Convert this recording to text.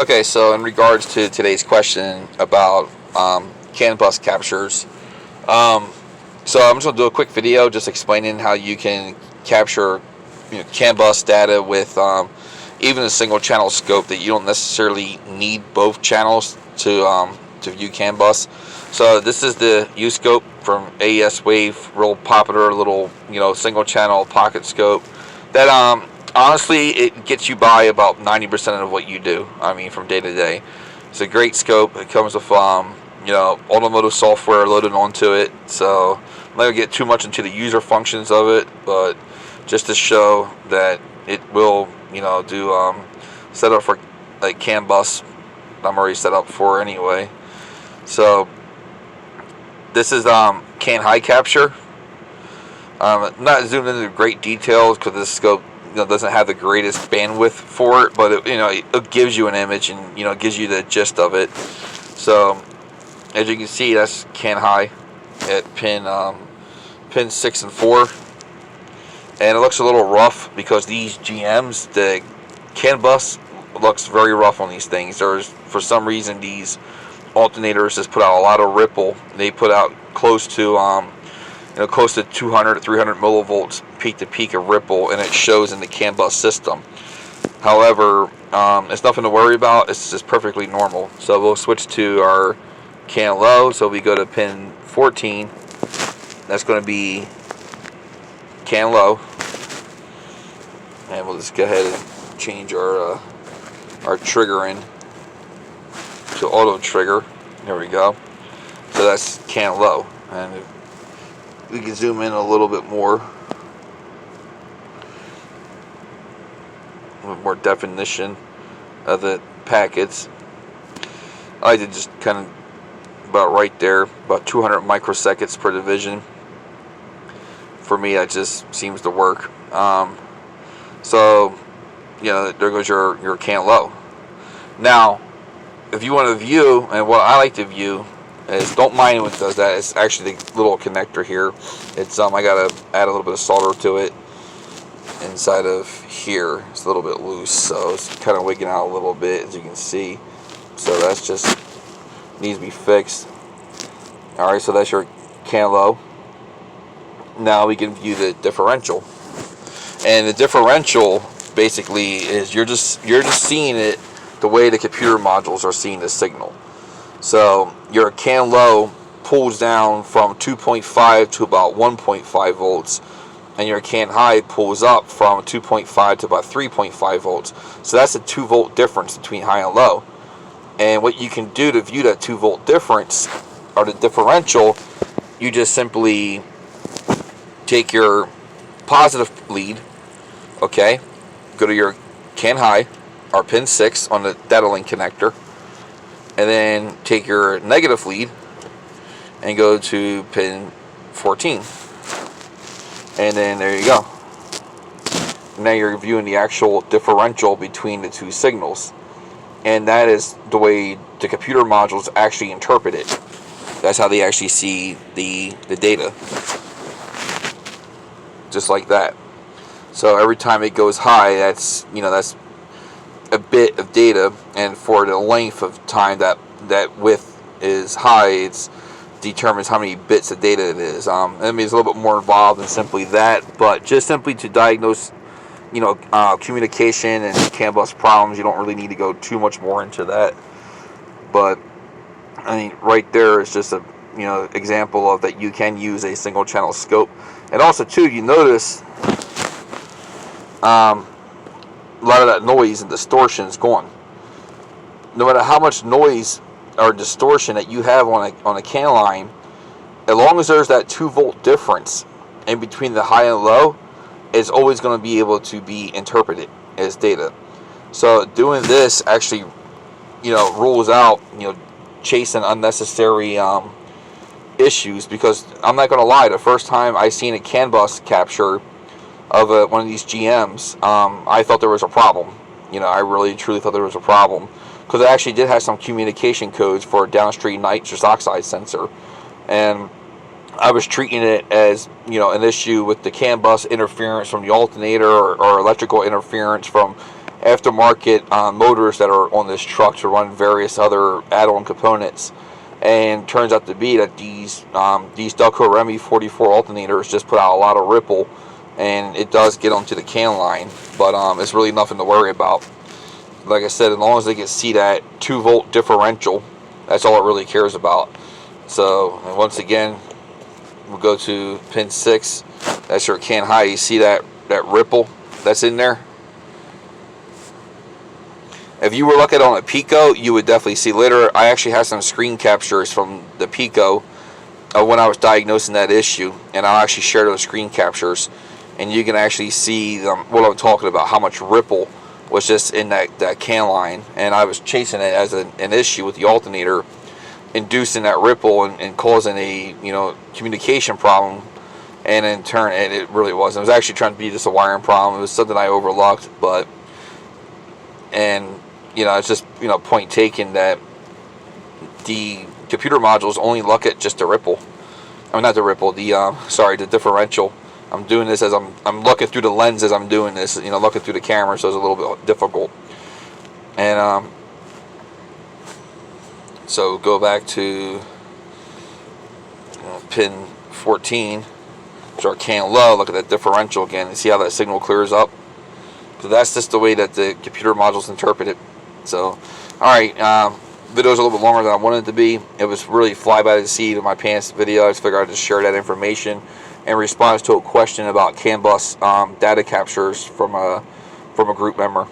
Okay, so in regards to today's question about CAN bus captures, um, so I'm just gonna do a quick video just explaining how you can capture CAN bus data with even a single channel scope that you don't necessarily need both channels to view CAN bus. So this is the U scope from AES Wave, real popular little single channel pocket scope that honestly, it gets you by about 90% of what you do. I mean, from day to day. It's a great scope. It comes with automotive software loaded onto it. So I'm not gonna get too much into the user functions of it, but just to show that it will, do set up for like CAN bus. I'm already set up for anyway. So this is CAN high capture. Not zoomed into great details because this scope doesn't have the greatest bandwidth for it, but it gives you an image and it gives you the gist of it. So as you can see, that's CAN high at pin 6 and 4, and it looks a little rough because these GMs, the CAN bus looks very rough on these things. There's, for some reason, these alternators just put out a lot of ripple. They put out close to close to 200 300 millivolts peak to peak of ripple, and it shows in the CAN bus system. However, it's nothing to worry about. It's just perfectly normal. So we'll switch to our CAN low. So we go to pin 14. That's going to be CAN low, and we'll just go ahead and change our triggering to auto trigger. There we go. So that's CAN low, and we can zoom in a little bit more with more definition of the packets. I did just kind of about right there, about 200 microseconds per division. For me, that just seems to work. So there goes your CAN low. Now, if you want to view, and what I like to view is, don't mind when it does that. It's actually the little connector here. It's I gotta add a little bit of solder to it inside of here. It's a little bit loose, so it's kind of wigging out a little bit, as you can see. So that's just needs to be fixed. All right, so that's your CAN low. Now we can view the differential, and the differential basically is you're just seeing it the way the computer modules are seeing the signal. So your CAN low pulls down from 2.5 to about 1.5 volts, and your CAN high pulls up from 2.5 to about 3.5 volts. So that's a 2 volt difference between high and low. And what you can do to view that 2 volt difference, or the differential, you just simply take your positive lead, okay, go to your CAN high, or pin 6 on the data link connector, and then take your negative lead and go to pin 14, and then there you go. Now you're viewing the actual differential between the two signals, and that is the way the computer modules actually interpret it. That's how they actually see the data, just like that. So every time it goes high, that's a bit of data, and for the length of time that width is high, it determines how many bits of data it is. I mean, it's a little bit more involved than simply that, but just simply to diagnose communication and CAN bus problems, you don't really need to go too much more into that. But I mean, right there is just a example of that you can use a single channel scope. And also too, you notice a lot of that noise and distortion is gone. No matter how much noise or distortion that you have on a CAN line, as long as there's that 2 volt difference in between the high and low, it's always going to be able to be interpreted as data. So doing this actually rules out chasing unnecessary issues, because I'm not going to lie, the first time I seen a CAN bus capture of one of these GMs, I thought there was a problem. I really truly thought there was a problem, because it actually did have some communication codes for a downstream nitrous oxide sensor, and I was treating it as an issue with the CAN bus interference from the alternator, or electrical interference from aftermarket motors that are on this truck to run various other add-on components. And turns out to be that these Delco Remy 44 alternators just put out a lot of ripple, and it does get onto the can line, but it's really nothing to worry about. Like I said, as long as they can see that 2-volt differential, that's all it really cares about. So, and once again, we'll go to pin 6. That's your can high. You see that ripple that's in there? If you were looking on a Pico, you would definitely see later. I actually have some screen captures from the Pico of when I was diagnosing that issue, and I'll actually share those screen captures, and you can actually see what I'm talking about, how much ripple was just in that can line. And I was chasing it as an issue with the alternator, inducing that ripple and causing a communication problem. And in turn, it really wasn't. It was actually trying to be just a wiring problem. It was something I overlooked, it's just point taken that the computer modules only look at just the ripple. I mean, not the ripple. The differential. I'm doing this as I'm looking through the lens as I'm doing this. Looking through the camera, so it's a little bit difficult. And so go back to pin 14. Our can low, look at that differential again, and see how that signal clears up. So that's just the way that the computer modules interpret it. So, alright, video's a little bit longer than I wanted it to be. It was really fly by the seat of my pants video. I just figured I'd just share that information in response to a question about CAN bus data captures from a group member.